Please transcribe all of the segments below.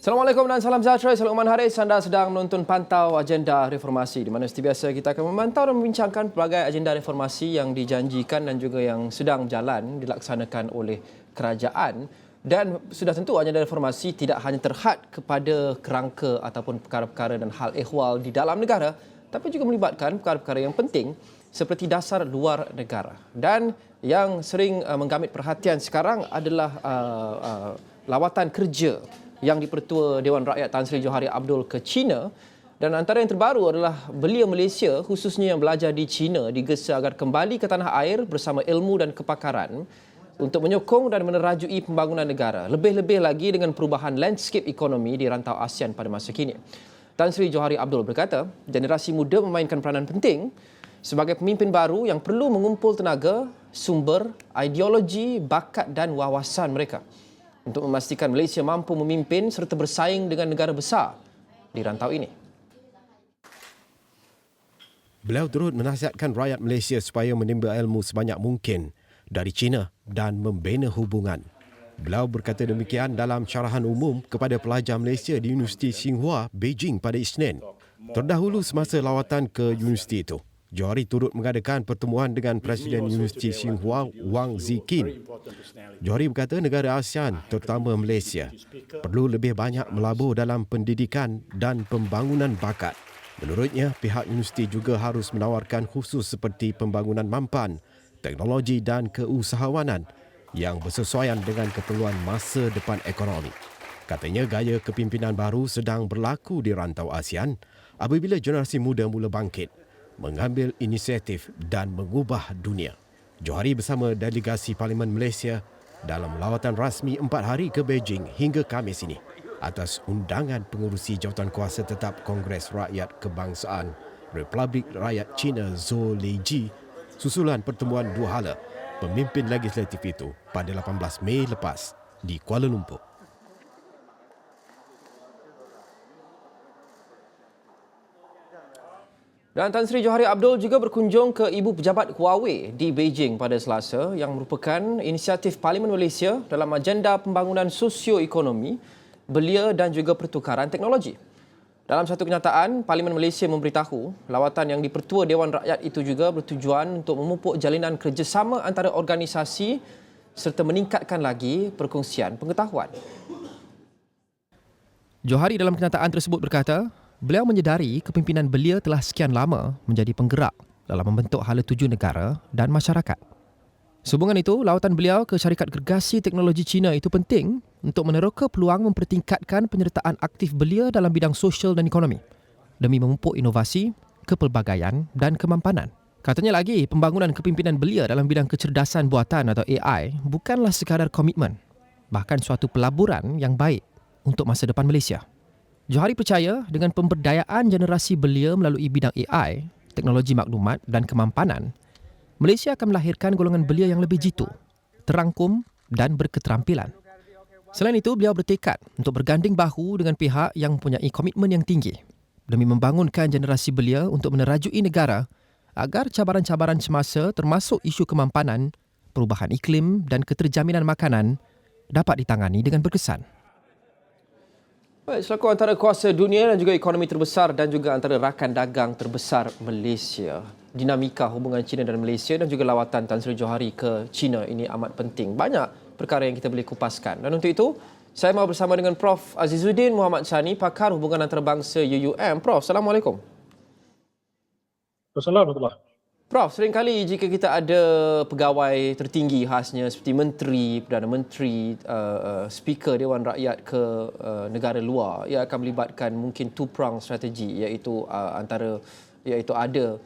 Assalamualaikum dan salam sejahtera. Saya Luqman Haris. Anda sedang menonton Pantau Agenda Reformasi, di mana seperti biasa kita akan memantau dan membincangkan pelbagai agenda reformasi yang dijanjikan dan juga yang sedang jalan dilaksanakan oleh kerajaan. Dan sudah tentu agenda reformasi tidak hanya terhad kepada kerangka ataupun perkara-perkara dan hal ehwal di dalam negara, tapi juga melibatkan perkara-perkara yang penting seperti dasar luar negara. Dan yang sering menggamit perhatian sekarang adalah lawatan kerja yang di-Pertua Dewan Rakyat Tan Sri Johari Abdul ke China, dan antara yang terbaru adalah belia Malaysia khususnya yang belajar di China digesa agar kembali ke tanah air bersama ilmu dan kepakaran untuk menyokong dan menerajui pembangunan negara, lebih-lebih lagi dengan perubahan landscape ekonomi di rantau ASEAN pada masa kini. Tan Sri Johari Abdul berkata, generasi muda memainkan peranan penting sebagai pemimpin baru yang perlu mengumpul tenaga, sumber, ideologi, bakat dan wawasan mereka untuk memastikan Malaysia mampu memimpin serta bersaing dengan negara besar di rantau ini. Beliau turut menasihatkan rakyat Malaysia supaya menimba ilmu sebanyak mungkin dari China dan membina hubungan. Beliau berkata demikian dalam syarahan umum kepada pelajar Malaysia di Universiti Tsinghua, Beijing pada Isnin. Terdahulu semasa lawatan ke universiti itu, Johari turut mengadakan pertemuan dengan Presiden Universiti Tsinghua, Wang Zikin. Johari berkata negara ASEAN, terutama Malaysia, perlu lebih banyak melabur dalam pendidikan dan pembangunan bakat. Menurutnya, pihak universiti juga harus menawarkan khusus seperti pembangunan mampan, teknologi dan keusahawanan yang bersesuaian dengan keperluan masa depan ekonomi. Katanya gaya kepimpinan baru sedang berlaku di rantau ASEAN apabila generasi muda mula bangkit, mengambil inisiatif dan mengubah dunia. Johari bersama delegasi Parlimen Malaysia dalam lawatan rasmi 4 hari ke Beijing hingga Khamis ini atas undangan pengurusi jawatan kuasa tetap Kongres Rakyat Kebangsaan Republik Rakyat China Zhou Leiji susulan pertemuan dua hala pemimpin legislatif itu pada 18 Mei lepas di Kuala Lumpur. Dan Tan Sri Johari Abdul juga berkunjung ke Ibu Pejabat Huawei di Beijing pada Selasa yang merupakan inisiatif Parlimen Malaysia dalam agenda pembangunan sosio-ekonomi, belia dan juga pertukaran teknologi. Dalam satu kenyataan, Parlimen Malaysia memberitahu lawatan yang di-Pertua Dewan Rakyat itu juga bertujuan untuk memupuk jalinan kerjasama antara organisasi serta meningkatkan lagi perkongsian pengetahuan. Johari dalam kenyataan tersebut berkata, beliau menyedari kepimpinan belia telah sekian lama menjadi penggerak dalam membentuk hala tuju negara dan masyarakat. Sehubungan itu, lawatan beliau ke syarikat gergasi teknologi China itu penting untuk meneroka peluang mempertingkatkan penyertaan aktif belia dalam bidang sosial dan ekonomi demi memupuk inovasi, kepelbagaian dan kemampanan. Katanya lagi, pembangunan kepimpinan belia dalam bidang kecerdasan buatan atau AI bukanlah sekadar komitmen, bahkan suatu pelaburan yang baik untuk masa depan Malaysia. Johari percaya dengan pemberdayaan generasi belia melalui bidang AI, teknologi maklumat dan kemampanan, Malaysia akan melahirkan golongan belia yang lebih jitu, terangkum dan berketerampilan. Selain itu, beliau bertekad untuk berganding bahu dengan pihak yang mempunyai komitmen yang tinggi demi membangunkan generasi belia untuk menerajui negara agar cabaran-cabaran semasa termasuk isu kemampanan, perubahan iklim dan keterjaminan makanan dapat ditangani dengan berkesan. Baik, selaku antara kuasa dunia dan juga ekonomi terbesar dan juga antara rakan dagang terbesar Malaysia, dinamika hubungan China dan Malaysia dan juga lawatan Tan Sri Johari ke China ini amat penting. Banyak perkara yang kita boleh kupaskan. Dan untuk itu, saya mahu bersama dengan Prof. Azizuddin Muhammad Sani, pakar hubungan antarabangsa UUM. Prof, Assalamualaikum. Assalamualaikum. Prof, seringkali jika kita ada pegawai tertinggi khasnya seperti Menteri, Perdana Menteri, Speaker Dewan Rakyat ke negara luar, ia akan melibatkan mungkin two-prong strategi, iaitu ada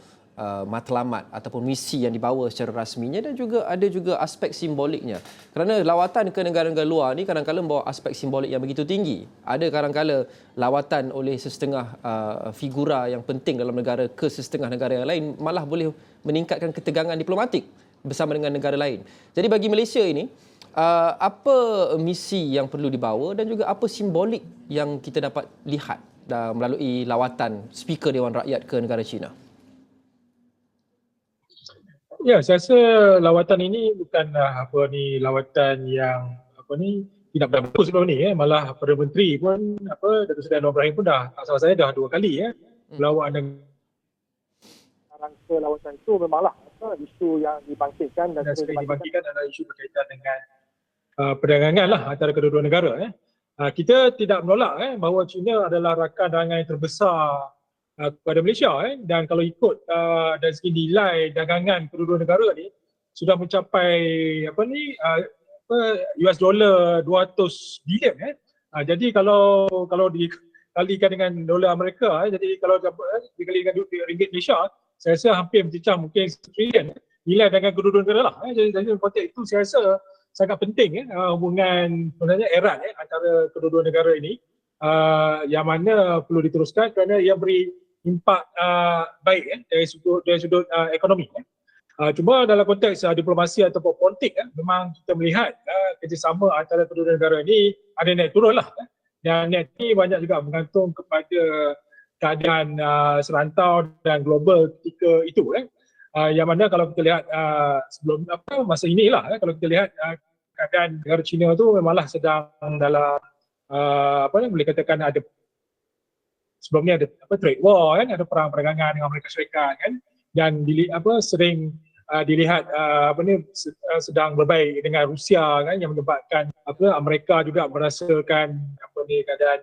matlamat ataupun misi yang dibawa secara rasminya dan juga ada juga aspek simboliknya. Kerana lawatan ke negara-negara luar ni kadang-kadang membawa aspek simbolik yang begitu tinggi. Ada kadang-kadang lawatan oleh sesetengah figura yang penting dalam negara ke sesetengah negara yang lain malah boleh meningkatkan ketegangan diplomatik bersama dengan negara lain. Jadi bagi Malaysia ini, apa misi yang perlu dibawa dan juga apa simbolik yang kita dapat lihat melalui lawatan Speaker Dewan Rakyat ke negara China? Ya, saya rasa lawatan ini bukanlah lawatan yang tidak berlaku sebelum ni, malah Perdana Menteri pun Datuk Seri Anwar Ibrahim pun dah, tak salah saya dah 2 kali melawat rangka lawatan itu memanglah isu yang dibangkitkan dan sering dibangkitkan adalah isu berkaitan dengan perdagangan lah antara kedua-dua negara. Kita tidak menolak bahawa China adalah rakan dagangan yang terbesar kepada Malaysia dan kalau ikut dari segi nilai dagangan kedua-dua negara ni sudah mencapai US dollar 200 bilion. Jadi kalau dikalikan dengan dolar Amerika, jadi kalau dikalikan dengan ringgit Malaysia, saya rasa hampir mencecah mungkin $1 trilion nilai dagangan kedua-dua negara lah. Jadi dalam konteks itu saya rasa sangat penting hubungan sebenarnya erat antara kedua-dua negara ini yang mana perlu diteruskan kerana ia beri impak baik dari sudut ekonomi. Cuma dalam konteks diplomasi ataupun politik memang kita melihat kerjasama antara kedua negara ini ada naik turun lah. Dan naik ini banyak juga bergantung kepada keadaan serantau dan global ketika itu. Yang mana kalau kita lihat sebelum masa inilah kalau kita lihat keadaan negara China tu memanglah sedang dalam boleh katakan ada sebelum ni ada trade war ada perang perdagangan dengan Amerika Syarikat dan sering dilihat sedang berbaik dengan Rusia yang menyebabkan Amerika juga merasakan keadaan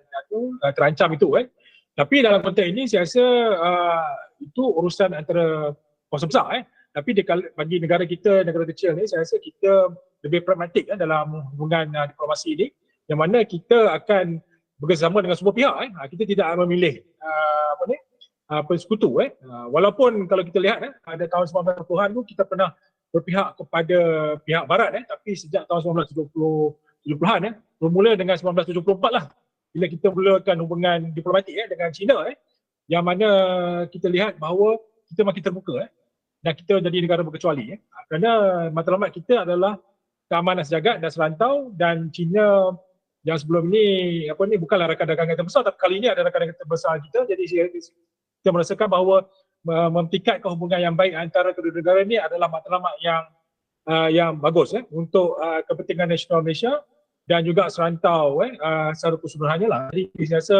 terancam itu Tapi dalam konteks ini saya rasa itu urusan antara kuasa besar tapi bagi negara kita, negara kecil ni, saya rasa kita lebih pragmatik dalam hubungan diplomasi ini yang mana kita akan bekerjasama dengan semua pihak. Kita tidak memilih persekutu. Walaupun kalau kita lihat pada tahun 1970-an tu kita pernah berpihak kepada pihak barat tapi sejak tahun 1970-an bermula dengan 1974 lah bila kita mulakan hubungan diplomatik dengan China yang mana kita lihat bahawa kita makin terbuka dan kita jadi negara berkecuali kerana matlamat kita adalah keamanan sejagat dan serantau dan China yang sebelum ni bukanlah rakan dagangan terbesar tapi kali ini ada rakan dagangan terbesar kita. Jadi kita merasakan bahawa memtingkatkan hubungan yang baik antara kedua negara ini adalah matlamat yang bagus untuk kepentingan nasional Malaysia dan juga serantau secara keseluruhannya lah. Jadi saya rasa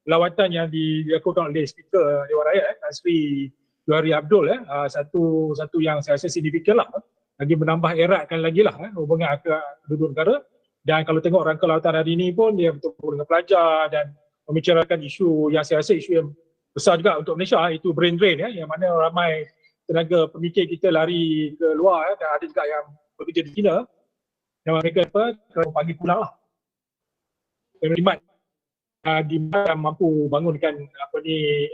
lawatan yang dilakukan oleh Speaker Dewan Rakyat Tan Sri Johari Abdul satu yang saya rasa signifikan lah lagi menambah eratkan lagi lah hubungan kedua negara. Dan kalau tengok rangka lawatan hari ini pun dia bertemu dengan pelajar dan membicarakan isu yang saya rasa isu yang besar juga untuk Malaysia itu brain drain yang mana ramai tenaga pemikir kita lari ke luar dan ada juga yang bekerja di China yang mereka panggil pulang lah. Di mana mampu bangunkan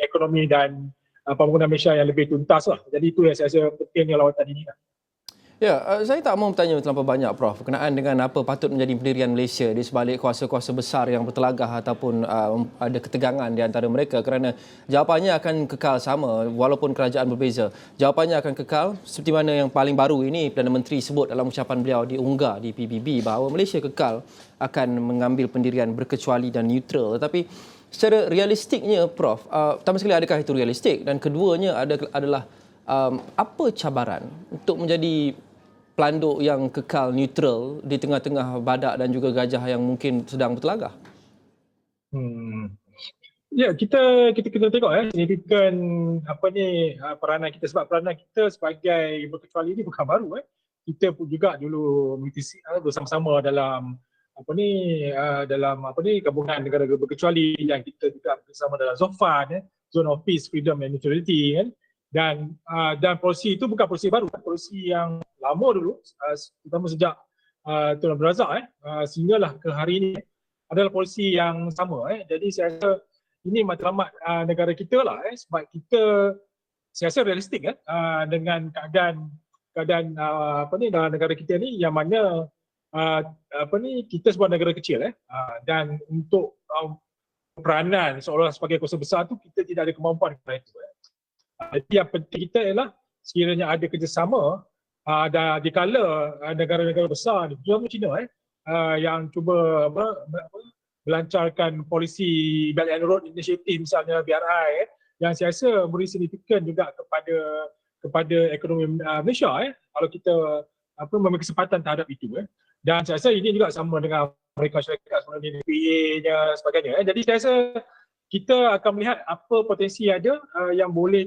ekonomi dan pembangunan Malaysia yang lebih tuntas lah. Jadi itu yang saya rasa pentingnya lawatan ini. Ya, saya tak mau bertanya terlalu banyak, Prof, berkenaan dengan apa patut menjadi pendirian Malaysia di sebalik kuasa-kuasa besar yang bertelagah ataupun ada ketegangan di antara mereka kerana jawapannya akan kekal sama walaupun kerajaan berbeza. Jawapannya akan kekal seperti mana yang paling baru ini Perdana Menteri sebut dalam ucapan beliau diunggah di PBB bahawa Malaysia kekal akan mengambil pendirian berkecuali dan neutral. Tetapi secara realistiknya, Prof, pertama sekali adakah itu realistik dan keduanya adalah apa cabaran untuk menjadi pelanduk yang kekal neutral di tengah-tengah badak dan juga gajah yang mungkin sedang bertelagah? Ya, kita tengok signifikan peranan kita sebab peranan kita sebagai berkecuali ini bukan baru Kita pun juga dulu bersama-sama dalam gabungan negara-negara berkecuali yang kita juga bersama dalam ZOFAN Zone of Peace, Freedom and Neutrality dan polisi itu bukan polisi baru, polisi yang lama dulu, terutama sejak Tun Abdul Razak sehinggalah ke hari ini adalah polisi yang sama. Jadi saya rasa ini matlamat negara kita lah sebab kita saya rasa realistik dengan keadaan dalam negara kita ni yang mana kita sebuah negara kecil dan untuk peranan seolah sebagai kuasa besar tu kita tidak ada kemampuan kepada itu. Jadi yang penting kita ialah sekiranya ada kerjasama dan dikala negara-negara besar terutama China yang cuba melancarkan polisi Belt and Road Initiative misalnya BRI yang saya rasa beri signifikan juga kepada ekonomi Malaysia kalau kita memberi kesempatan terhadap itu dan saya rasa ini juga sama dengan Amerika Syarikat sebelum ni DPA-nya sebagainya. Jadi saya rasa kita akan melihat apa potensi ada yang boleh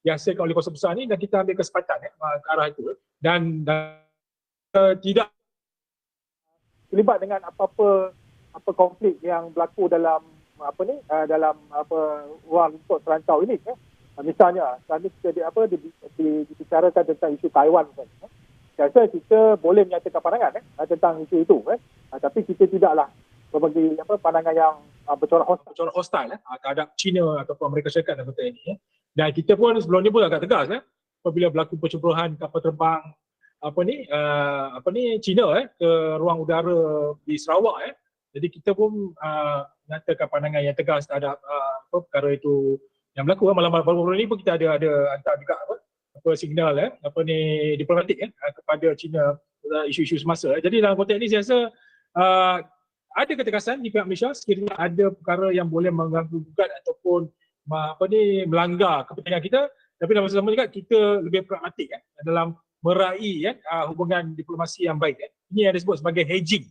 dihasilkan oleh kawasan besar ni, dan kita ambil kesempatan ke arah itu, dan tidak terlibat dengan apa-apa konflik yang berlaku dalam ruang lingkup serantau ini. Misalnya sekarang ni kita dibicarakan tentang isu Taiwan. Saya rasa kita boleh menyatakan pandangan tentang isu itu, tapi kita tidaklah berbagi pandangan yang bercorak hostile terhadap China ataupun Amerika Syarikat dalam konteks ini. Dan kita pun sebelum ni pun agak tegas apabila berlaku percemburuan kapal terbang China ke ruang udara di Sarawak. Jadi kita pun menyatakan pandangan yang tegas terhadap perkara itu yang berlaku. Malam-malam baru-baru ni pun kita ada hantar juga signal diplomatik kepada China isu-isu semasa. Jadi dalam konteks ini saya rasa ada ketegasan di pihak Malaysia sekiranya ada perkara yang boleh mengganggu gugat ataupun melanggar kepentingan kita, tapi dalam masa sama juga kita lebih pragmatik dalam meraih hubungan diplomasi yang baik. Ini yang disebut sebagai hedging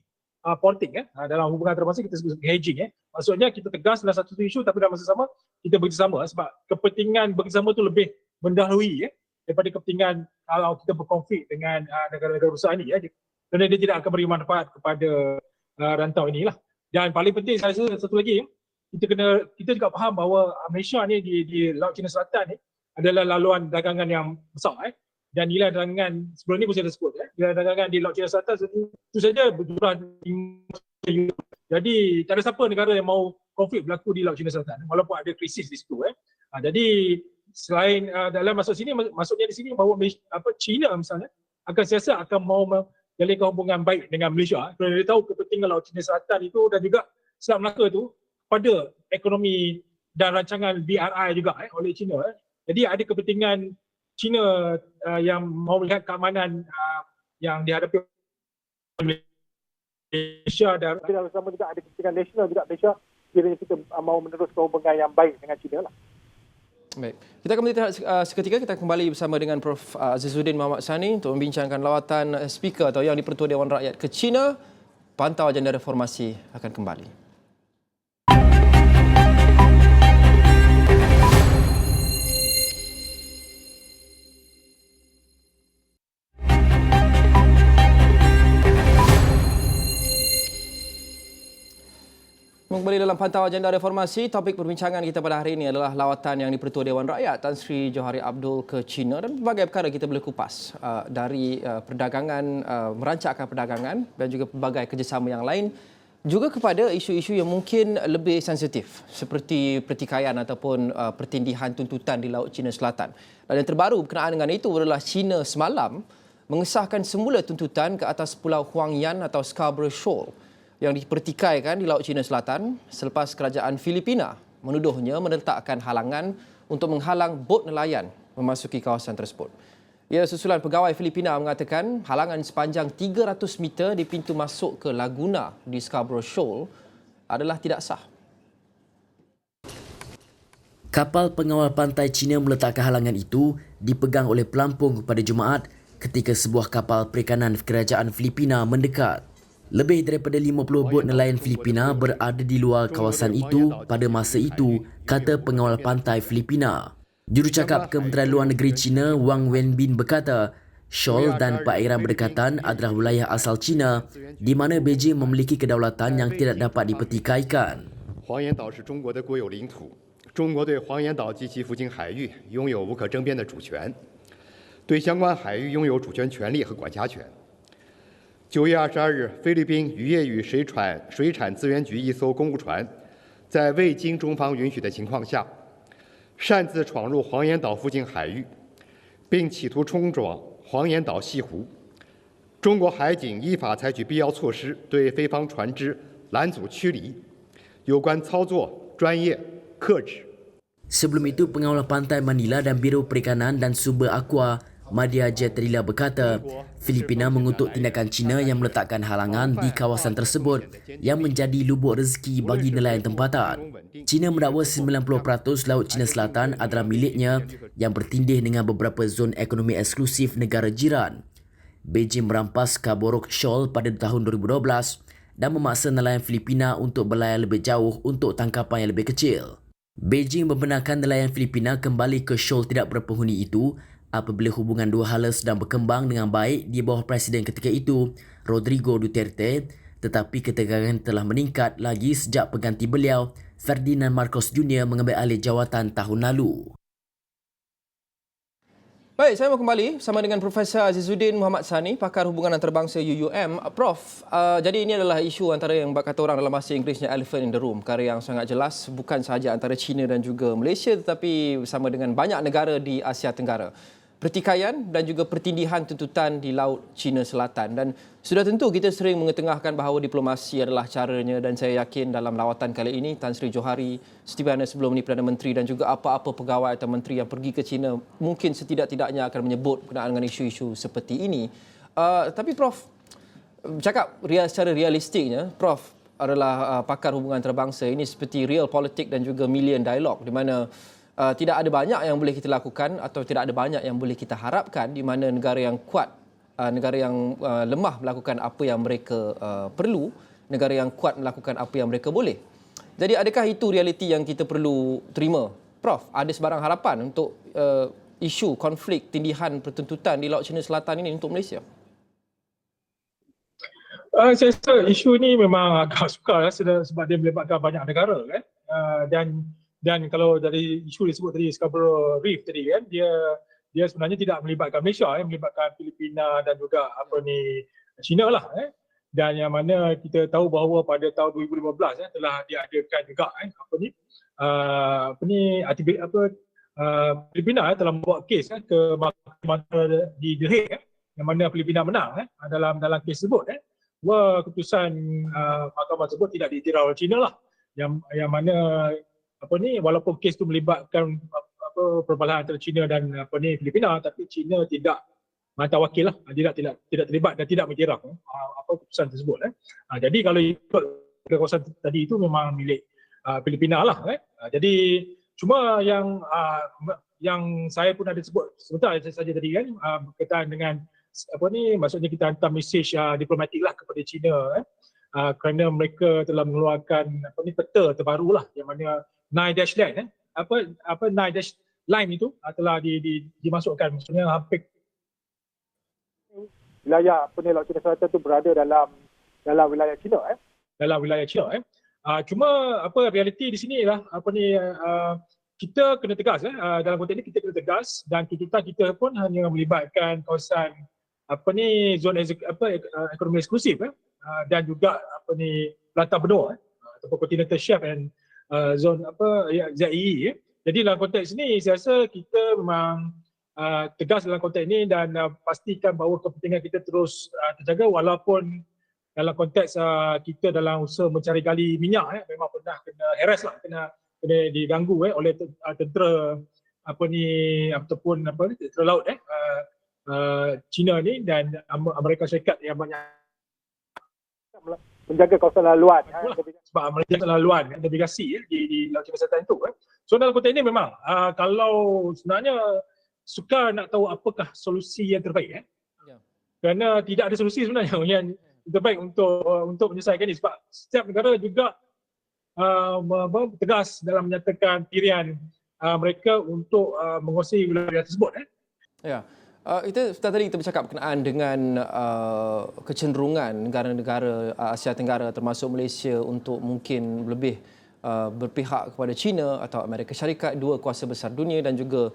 politik. Dalam hubungan diplomasi kita sebut sebagai hedging. Maksudnya kita tegas dalam satu isu tapi dalam masa sama kita bekerjasama, sebab kepentingan bekerjasama itu lebih mendahului daripada kepentingan kalau kita berkonflik dengan negara-negara besar ini. Kerana dia tidak akan beri manfaat kepada rantau inilah. Dan paling penting saya rasa satu lagi, kita juga faham bahawa Malaysia ni di Laut Cina Selatan ni adalah laluan dagangan yang besar. Dan nilai dagangan sebelum ni pun saya dah sebut, nilai dagangan di Laut Cina Selatan itu saja berjumlah 5 euro. Jadi tak ada siapa negara yang mau konflik berlaku di Laut Cina Selatan walaupun ada krisis di situ. Jadi selain dalam masuk sini, maksudnya di sini bahawa China misalnya akan siasat akan mau menjalinkan hubungan baik dengan Malaysia kerana dia tahu kepentingan Laut Cina Selatan itu dan juga Selat Melaka itu pada ekonomi dan rancangan BRI juga oleh China. Jadi ada kepentingan China yang mau melihat keamanan yang dihadapi Malaysia, dan sama juga ada kepentingan nasional juga Malaysia kiranya kita mau meneruskan hubungan yang baik dengan China lah. Baik. Kita akan melihat seketika, kita kembali bersama dengan Prof. Azizuddin Mohamed Sani untuk membincangkan lawatan speaker atau yang di-Pertua Dewan Rakyat ke China. Pantau agenda reformasi akan kembali. Kembali dalam pantau agenda reformasi, topik perbincangan kita pada hari ini adalah lawatan yang di-Pertua Dewan Rakyat Tan Sri Johari Abdul ke China, dan pelbagai perkara kita boleh kupas dari perdagangan, merancangkan perdagangan dan juga pelbagai kerjasama yang lain, juga kepada isu-isu yang mungkin lebih sensitif seperti pertikaian ataupun pertindihan tuntutan di Laut Cina Selatan. Dan yang terbaru berkenaan dengan itu adalah China semalam mengesahkan semula tuntutan ke atas Pulau Huang Yan atau Scarborough Shoal yang dipertikaikan di Laut Cina Selatan selepas kerajaan Filipina menuduhnya meletakkan halangan untuk menghalang bot nelayan memasuki kawasan tersebut. Ya, susulan pegawai Filipina mengatakan halangan sepanjang 300 meter di pintu masuk ke Laguna di Scarborough Shoal adalah tidak sah. Kapal pengawal pantai China meletakkan halangan itu dipegang oleh pelampung pada Jumaat ketika sebuah kapal perikanan kerajaan Filipina mendekat. Lebih daripada 50 bot nelayan Filipina berada di luar kawasan itu pada masa itu, kata pengawal pantai Filipina. Jurucakap Kementerian Luar Negeri China Wang Wenbin berkata, Shoal dan perairan berdekatan adalah wilayah asal China di mana Beijing memiliki kedaulatan yang tidak dapat dipertikaikan. 黄岩岛是中国的国有领土，中国对黄岩岛及其附近海域拥有无可争辩的主权，对相关海域拥有主权权利和管辖权。9月22日，菲律宾渔业与水产资源局一艘公务船，在未经中方允许的情况下，擅自闯入黄岩岛附近海域，并企图冲撞黄岩岛西湖。中国海警依法采取必要措施，对菲方船只拦阻驱离。有关操作专业、克制。 Sebelum itu, Pengawal Pantai Manila dan Biro Perikanan dan Sumber Aqua Madhya Jaitrila berkata, Filipina mengutuk tindakan China yang meletakkan halangan di kawasan tersebut yang menjadi lubuk rezeki bagi nelayan tempatan. China mendakwa 90% Laut Cina Selatan adalah miliknya yang bertindih dengan beberapa zon ekonomi eksklusif negara jiran. Beijing merampas Scarborough Shoal pada tahun 2012 dan memaksa nelayan Filipina untuk berlayar lebih jauh untuk tangkapan yang lebih kecil. Beijing membenarkan nelayan Filipina kembali ke shoal tidak berpenghuni itu apabila hubungan dua hala sedang berkembang dengan baik di bawah Presiden ketika itu, Rodrigo Duterte, tetapi ketegangan telah meningkat lagi sejak pengganti beliau, Ferdinand Marcos Jr. mengambil alih jawatan tahun lalu. Baik, saya mau kembali bersama dengan Profesor Azizuddin Muhammad Sani, pakar hubungan antarabangsa UUM. Prof, jadi ini adalah isu antara yang kata orang dalam bahasa Inggerisnya elephant in the room, perkara yang sangat jelas bukan sahaja antara China dan juga Malaysia tetapi bersama dengan banyak negara di Asia Tenggara. Pertikaian dan juga pertindihan tuntutan di Laut Cina Selatan, dan sudah tentu kita sering mengetengahkan bahawa diplomasi adalah caranya, dan saya yakin dalam lawatan kali ini Tan Sri Johari seperti mana sebelum ini Perdana Menteri dan juga apa-apa pegawai atau menteri yang pergi ke China mungkin setidak-tidaknya akan menyebut berkenaan dengan isu-isu seperti ini. Tapi Prof, cakap secara realistiknya, Prof adalah pakar hubungan antarabangsa, ini seperti real politik dan juga million dialogue di mana tidak ada banyak yang boleh kita lakukan atau tidak ada banyak yang boleh kita harapkan di mana negara yang kuat, negara yang lemah melakukan apa yang mereka perlu, negara yang kuat melakukan apa yang mereka boleh. Jadi adakah itu realiti yang kita perlu terima? Prof, ada sebarang harapan untuk isu konflik tindihan pertuntutan di Laut Cina Selatan ini untuk Malaysia? Saya rasa isu ni memang agak sukar sebab dia melibatkan banyak negara kan. Dan kalau dari isu disebut tadi Scarborough Reef tadi kan, dia sebenarnya tidak melibatkan Malaysia, melibatkan Filipina dan juga China lah. Dan yang mana kita tahu bahawa pada tahun 2015 telah diadakan juga Filipina telah membawa kes ke mahkamah di The Hague, yang mana Filipina menang dalam kes tersebut. Keputusan mahkamah tersebut tidak diiktiraf oleh China lah, yang mana walaupun kes itu melibatkan perbalahan antara China dan Filipina, tapi China tidak menghantar wakil lah, tidak terlibat dan tidak mengiktiraf keputusan tersebut. Jadi kalau ikut kawasan tadi itu memang milik Filipina lah. Jadi cuma yang saya pun ada sebut sebentar saja tadi kan, berkaitan dengan maksudnya kita hantar mesej diplomatik lah kepada China kerana mereka telah mengeluarkan peta terbaru lah, yang mana 9-dash line 9-dash line itu telah dimasukkan, maksudnya hampir wilayah Laut Cina Selatan itu berada dalam wilayah China dalam wilayah China. Cuma realiti di sini ialah kita kena tegas dalam konteks ini, kita kena tegas, dan tuntutan kita pun hanya melibatkan kawasan zon ekonomi eksklusif dan juga Lantai Benua ataupun Continental Shelf and zon ZEE. Jadi dalam konteks ini saya rasa kita memang tegas dalam konteks ini dan pastikan bahawa kepentingan kita terus terjaga, walaupun dalam konteks kita dalam usaha mencari gali minyak memang pernah kena harass lah, kena diganggu oleh tentera ataupun tentera laut China ni dan Amerika Syarikat yang banyak menjaga kawasan laluan sebab mereka laluan navigasi di Laut Cina Selatan itu. So dalam konteks ini memang kalau sebenarnya sukar nak tahu apakah solusi yang terbaik kerana tidak ada solusi sebenarnya yang terbaik untuk menyelesaikan ini, sebab setiap negara juga tegas dalam menyatakan pilihan mereka untuk menguasai wilayah tersebut. Ya. Itu tadi kita bercakap berkenaan dengan kecenderungan negara-negara Asia Tenggara termasuk Malaysia untuk mungkin lebih berpihak kepada China atau Amerika Syarikat, dua kuasa besar dunia, dan juga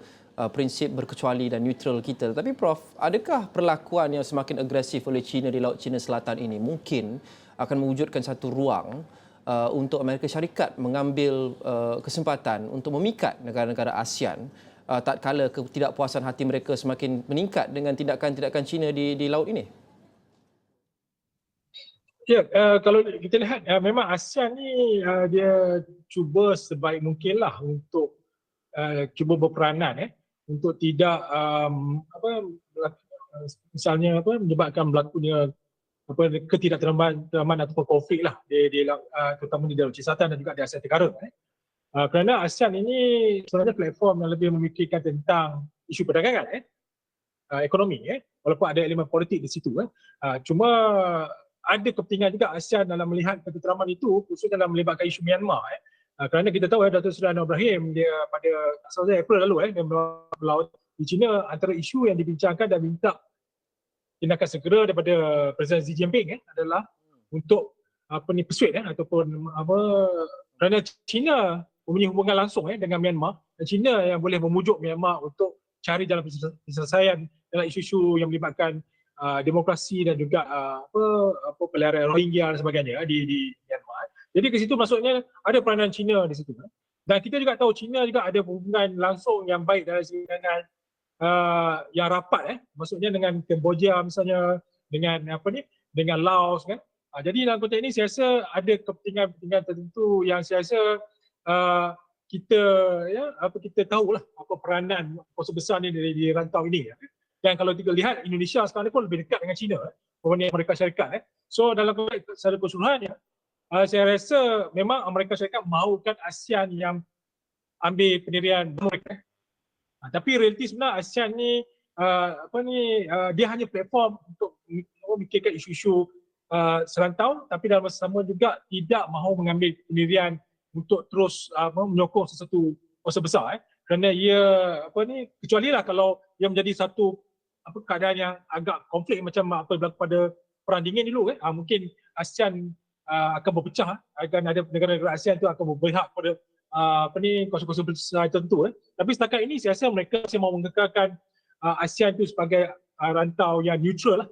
prinsip berkecuali dan neutral kita. Tapi Prof, adakah perlakuan yang semakin agresif oleh China di Laut Cina Selatan ini mungkin akan mewujudkan satu ruang untuk Amerika Syarikat mengambil kesempatan untuk memikat negara-negara ASEAN tak kala ketidakpuasan hati mereka semakin meningkat dengan tindakan-tindakan China di laut ini? Ya, kalau kita lihat memang ASEAN ni dia cuba sebaik mungkinlah untuk cuba berperanan untuk tidak misalnya menyebabkan berlakunya ketidaktentraman ataupun konflik lah terutama di Laut Cina Selatan dan juga di Asia Tenggara. Kerana ASEAN ini sebenarnya platform yang lebih memikirkan tentang isu perdagangan, ekonomi, walaupun ada elemen politik di situ. Cuma ada kepentingan juga ASEAN dalam melihat ketenteraman itu, khususnya dalam melibatkan isu Myanmar. Kerana kita tahu Datuk Seri Anwar Ibrahim dia pada April lalu dia berlaut di China, antara isu yang dibincangkan dan minta tindakan segera daripada Presiden Xi Jinping adalah untuk persuade ataupun kerana China mempunyai hubungan langsung dengan Myanmar, dan China yang boleh memujuk Myanmar untuk cari jalan penyelesaian dalam isu-isu yang melibatkan demokrasi dan juga pelarian Rohingya dan sebagainya di Myanmar. Jadi ke situ maksudnya ada peranan China di situ. Dan kita juga tahu China juga ada hubungan langsung yang baik dari segi dengan yang rapat maksudnya dengan Kemboja misalnya, dengan dengan Laos kan. Jadi dalam konteks ini saya rasa ada kepentingan tertentu yang saya rasa kita tahulah apa peranan kuasa besar ni di rantau ini. Dan kalau kita lihat Indonesia sekarang ni pun lebih dekat dengan China berbanding Amerika Syarikat. So dalam konteks secara keseluruhannya saya rasa memang Amerika Syarikat mahukan ASEAN yang ambil pendirian mereka. Tapi realiti sebenarnya ASEAN ni dia hanya platform untuk memikirkan isu-isu serantau, tapi dalam masa sama juga tidak mahu mengambil pendirian untuk terus menyokong sesuatu kuasa besar. Kerana ia kecuali lah kalau ia menjadi satu keadaan yang agak konflik macam apa yang berlaku pada Perang Dingin dulu. Mungkin ASEAN akan berpecah, akan ada negara-negara ASEAN itu akan berpihak pada kuasa-kuasa besar tertentu. Tapi setakat ini saya rasa mereka masih mahu mengekalkan ASEAN itu sebagai rantau yang neutral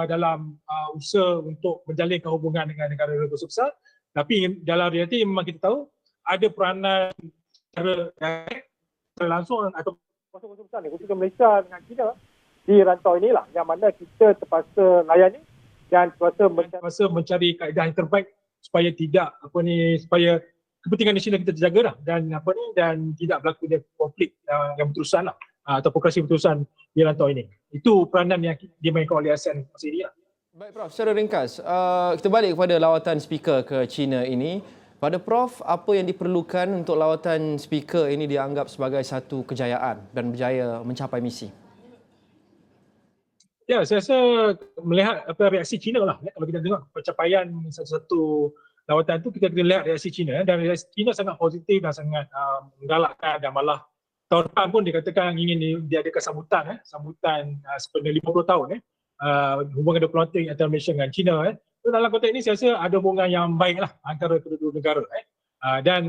dalam usaha untuk menjalinkan hubungan dengan negara-negara kuasa besar. Tapi dalam realiti memang kita tahu ada peranan secara langsung atau kuasa-kuasa besar ni, khususnya Malaysia dengan China di rantau inilah yang mana kita terpaksa layani dan terpaksa mencari kaedah yang terbaik supaya tidak supaya kepentingan nasional kita terjaga dan tidak berlaku konflik yang berterusan atau progresi berterusan di rantau ini. Itu peranan yang dimainkan oleh ASEAN masa ini. Baik Prof, secara ringkas, kita balik kepada lawatan speaker ke China ini. Pada Prof, apa yang diperlukan untuk lawatan speaker ini dianggap sebagai satu kejayaan dan berjaya mencapai misi? Ya, saya rasa melihat reaksi China lah. Kalau kita tengok pencapaian satu lawatan itu, kita kena lihat reaksi China. Dan reaksi China sangat positif dan sangat menggalakkan, dan malah tahun depan pun dikatakan ingin diadakan sambutan sepenuhnya 50 tahun hubungan diplomatik antara Malaysia dengan China. Dalam konteks ini saya rasa ada hubungan yang baik lah antara kedua-dua negara. Dan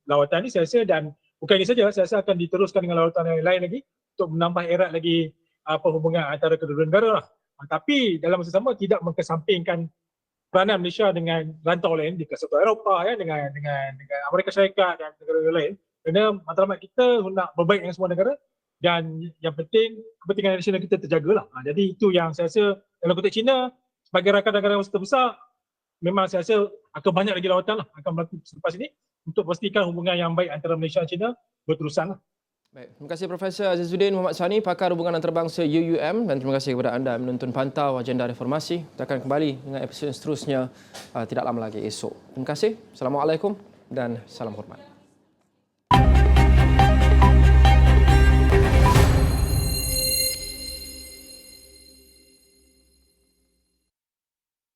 lawatan ini saya rasa, dan bukan ini saja, saya rasa akan diteruskan dengan lawatan yang lain lagi untuk menambah erat lagi hubungan antara kedua-dua negara lah. Tapi dalam masa sama tidak mengesampingkan peranan Malaysia dengan rantau lain di Kesatuan Eropah dengan Amerika Syarikat dan negara lain. Kerana matlamat kita nak berbaik dengan semua negara, dan yang penting kepentingan nasional kita terjagalah. Jadi itu yang saya rasa dalam konteks China sebagai rakan negara terbesar, memang saya rasa akan banyak lagi lawatan akan berlaku selepas ini untuk pastikan hubungan yang baik antara Malaysia dan China berterusan. Baik, terima kasih Profesor Azizuddin Muhammad Sani, pakar hubungan antarabangsa UUM, dan terima kasih kepada anda menonton pantau agenda reformasi. Kita akan kembali dengan episod seterusnya tidak lama lagi esok. Terima kasih. Assalamualaikum dan salam hormat.